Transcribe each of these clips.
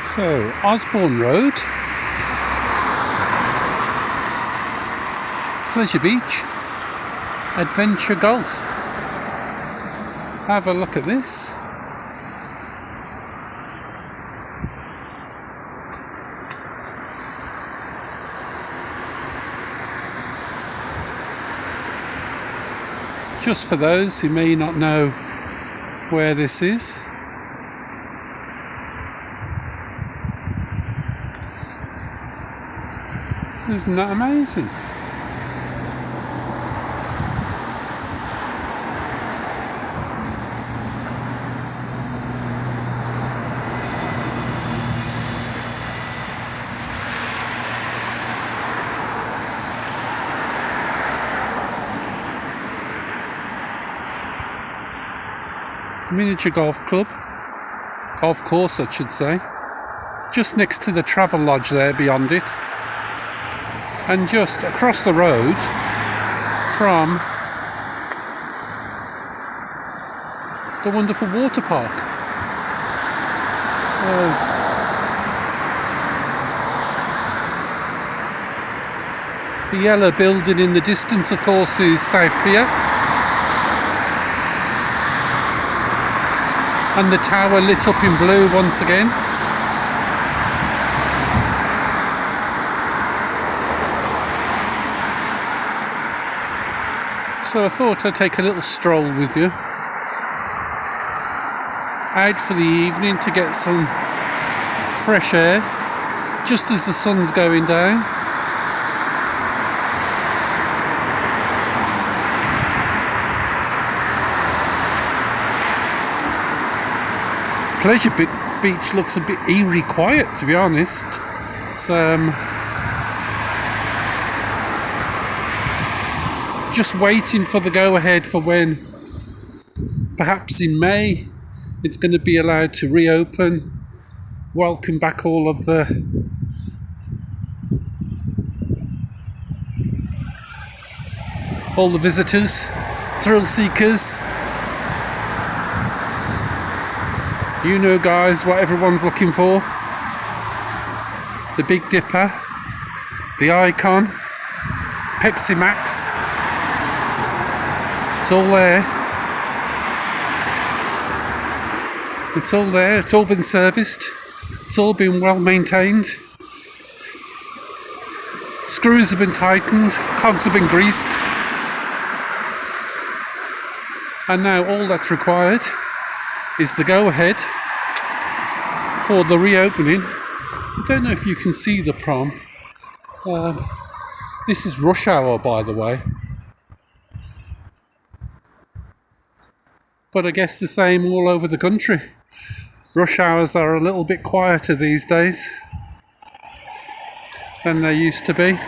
So, Osborne Road, Pleasure Beach, Adventure Golf. Have a look at this. Just for those who may not know where this is. Isn't that amazing? Miniature golf club, golf course I should say, just next to the travel lodge there beyond it, and just across the road from the wonderful water park. The yellow building in the distance, of course, is South Pier. And the tower lit up in blue once again. So I thought I'd take a little stroll with you. Out for the evening to get some fresh air, just as the sun's going down. Pleasure Beach looks a bit eerie quiet, to be honest. It's just waiting for the go-ahead for when, perhaps in May, it's going to be allowed to reopen. Welcome back all the visitors, thrill seekers. You know, guys, what everyone's looking for. The Big Dipper, the Icon, Pepsi Max. It's all there. It's all there. It's all been serviced. It's all been well maintained. Screws have been tightened. Cogs have been greased. And now all that's required is the go-ahead for the reopening. I don't know if you can see the prom. This is rush hour, by the way. But I guess the same all over the country. Rush hours are a little bit quieter these days than they used to be.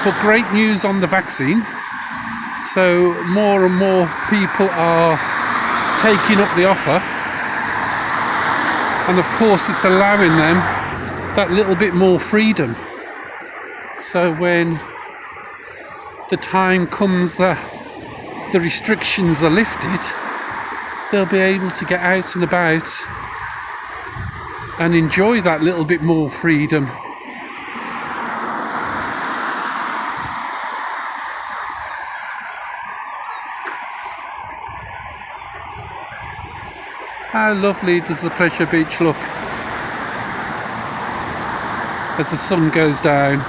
But great news on the vaccine. So more and more people are taking up the offer. And of course it's allowing them that little bit more freedom. So when the time comes that the restrictions are lifted, they'll be able to get out and about and enjoy that little bit more freedom. How lovely does the Pleasure Beach look as the sun goes down?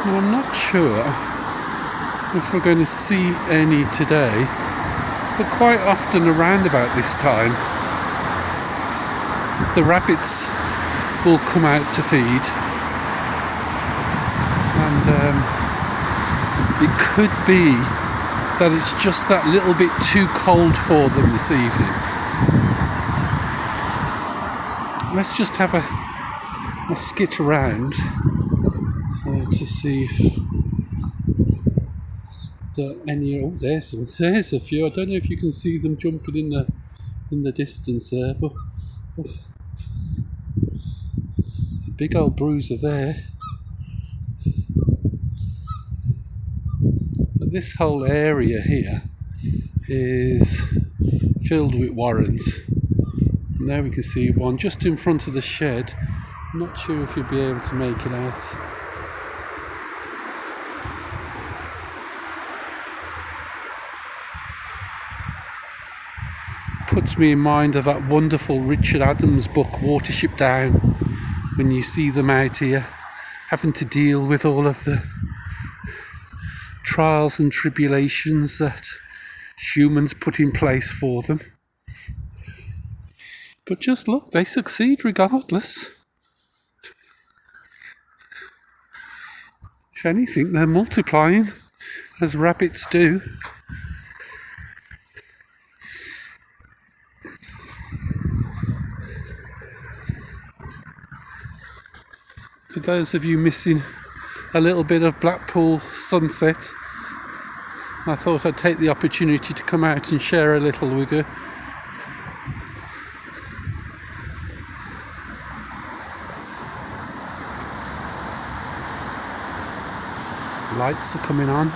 Now, I'm not sure if we're going to see any today, but quite often around about this time the rabbits will come out to feed, and it could be that it's just that little bit too cold for them this evening. Let's just have a skit around to see if there are any. Oh, there's a few. I don't know if you can see them jumping in the distance there, but a big old bruiser there. But this whole area here is filled with warrens. And there we can see one just in front of the shed. I'm not sure if you'll be able to make it out. Puts me in mind of that wonderful Richard Adams book, Watership Down, when you see them out here having to deal with all of the trials and tribulations that humans put in place for them. But just look, they succeed regardless. If anything, they're multiplying, as rabbits do. For those of you missing a little bit of Blackpool sunset, I thought I'd take the opportunity to come out and share a little with you. Lights are coming on.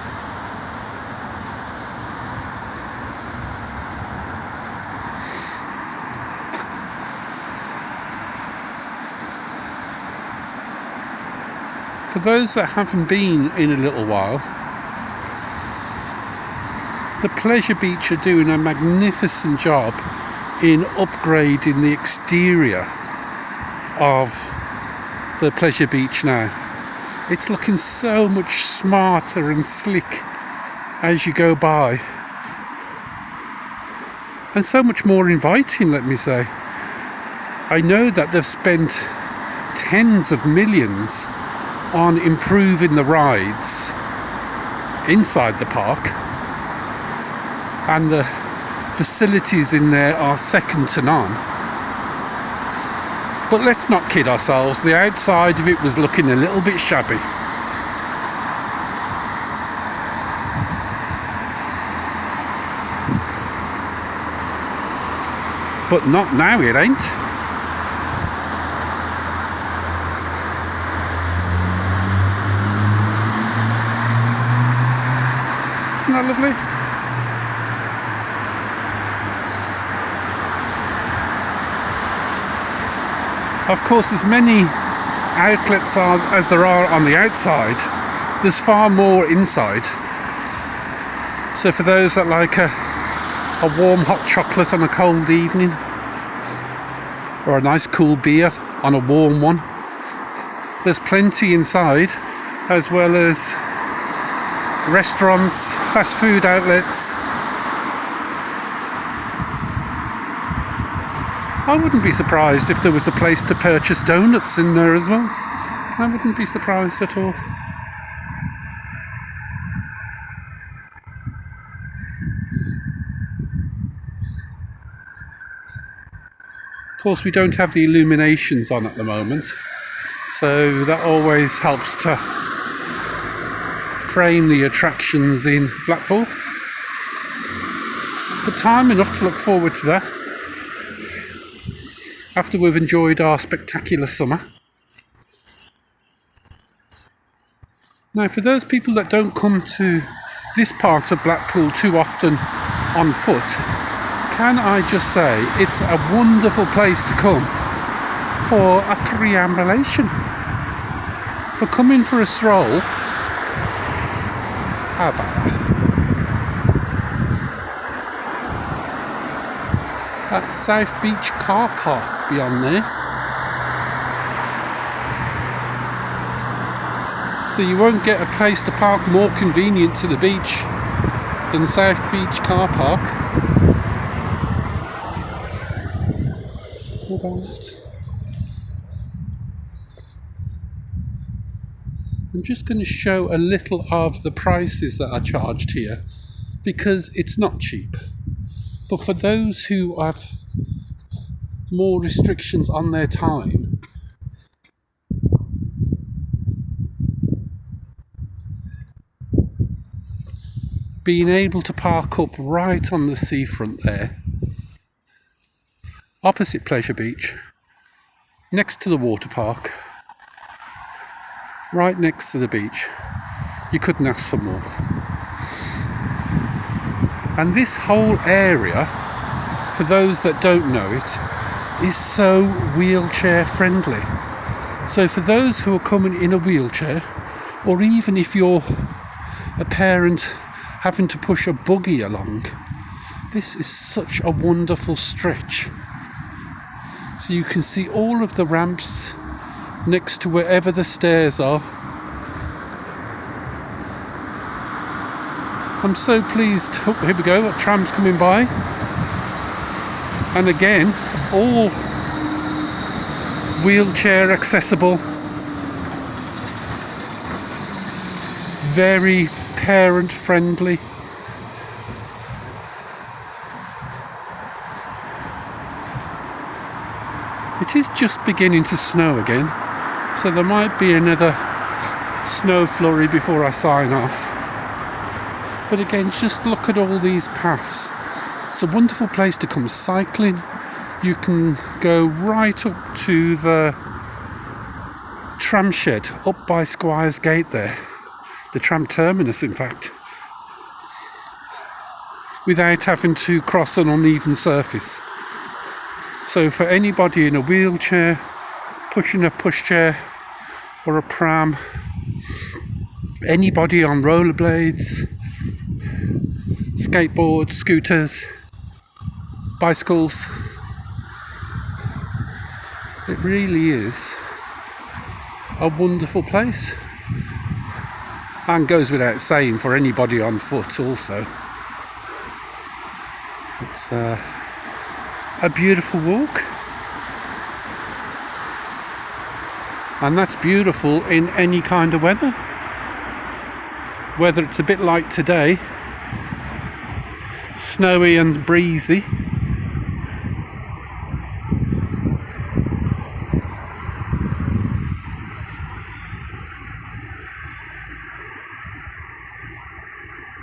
For those that haven't been in a little while, the Pleasure Beach are doing a magnificent job in upgrading the exterior of the Pleasure Beach now. It's looking so much smarter and slick as you go by. And so much more inviting, let me say. I know that they've spent tens of millions on improving the rides inside the park, and the facilities in there are second to none. But let's not kid ourselves, the outside of it was looking a little bit shabby. But not now, it ain't. Isn't that lovely? Of course, as many outlets as there are on the outside, there's far more inside. So for those that like a warm hot chocolate on a cold evening, or a nice cool beer on a warm one, there's plenty inside, as well as restaurants, fast food outlets. I wouldn't be surprised if there was a place to purchase donuts in there as well. I wouldn't be surprised at all. Of course, we don't have the illuminations on at the moment, so that always helps to frame the attractions in Blackpool. But time enough to look forward to that after we've enjoyed our spectacular summer. Now, for those people that don't come to this part of Blackpool too often on foot, can I just say it's a wonderful place to come for a preambulation, for coming for a stroll. How about that? That South Beach car park beyond there. So you won't get a place to park more convenient to the beach than South Beach car park. Look at that. I'm just going to show a little of the prices that are charged here, because it's not cheap. But for those who have more restrictions on their time, being able to park up right on the seafront there, opposite Pleasure Beach, next to the water park, right next to the beach. You couldn't ask for more. And this whole area, for those that don't know it, is so wheelchair friendly. So for those who are coming in a wheelchair, or even if you're a parent having to push a buggy along, this is such a wonderful stretch. So you can see all of the ramps next to wherever the stairs are. I'm so pleased. Oh, here we go, a tram's coming by. And again, all wheelchair accessible. Very parent friendly. It is just beginning to snow again, so there might be another snow flurry before I sign off. But again, just look at all these paths. It's a wonderful place to come cycling. You can go right up to the tram shed up by Squires Gate there, the tram terminus in fact, without having to cross an uneven surface. So for anybody in a wheelchair, pushing a pushchair or a pram, anybody on rollerblades, skateboards, scooters, bicycles, it really is a wonderful place. And goes without saying for anybody on foot also. It's a beautiful walk. And that's beautiful in any kind of weather. Whether it's a bit like today, snowy and breezy,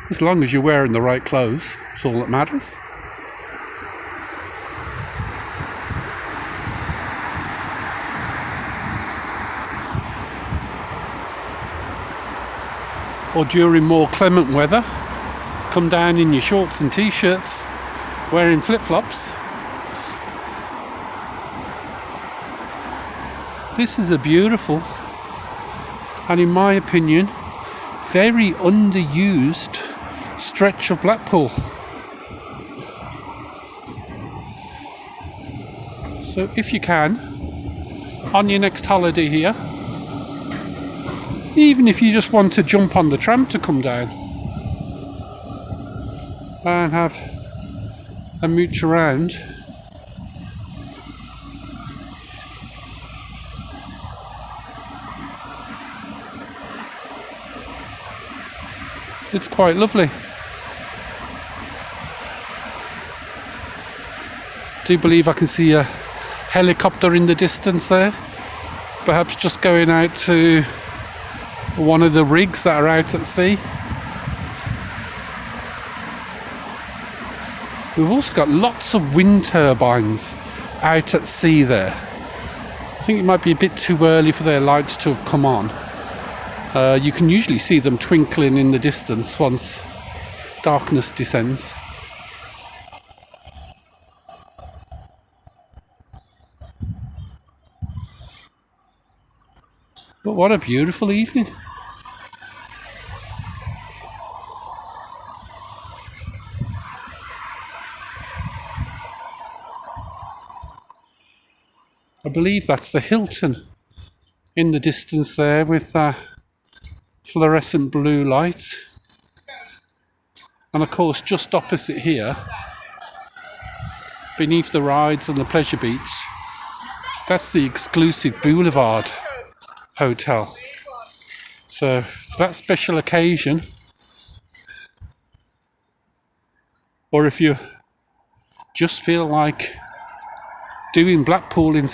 as long as you're wearing the right clothes, it's all that matters. Or during more clement weather, come down in your shorts and t-shirts, wearing flip-flops. This is a beautiful, and in my opinion, very underused stretch of Blackpool. So if you can, on your next holiday here, even if you just want to jump on the tram to come down and have a mooch around, it's quite lovely. Do believe I can see a helicopter in the distance there, perhaps just going out to one of the rigs that are out at sea. We've also got lots of wind turbines out at sea there. I think it might be a bit too early for their lights to have come on. You can usually see them twinkling in the distance once darkness descends. But what a beautiful evening. I believe that's the Hilton in the distance there with that fluorescent blue light. And of course, just opposite here, beneath the rides and the pleasure beach, that's the exclusive Boulevard Hotel. So for that special occasion, or if you just feel like doing Blackpool instead,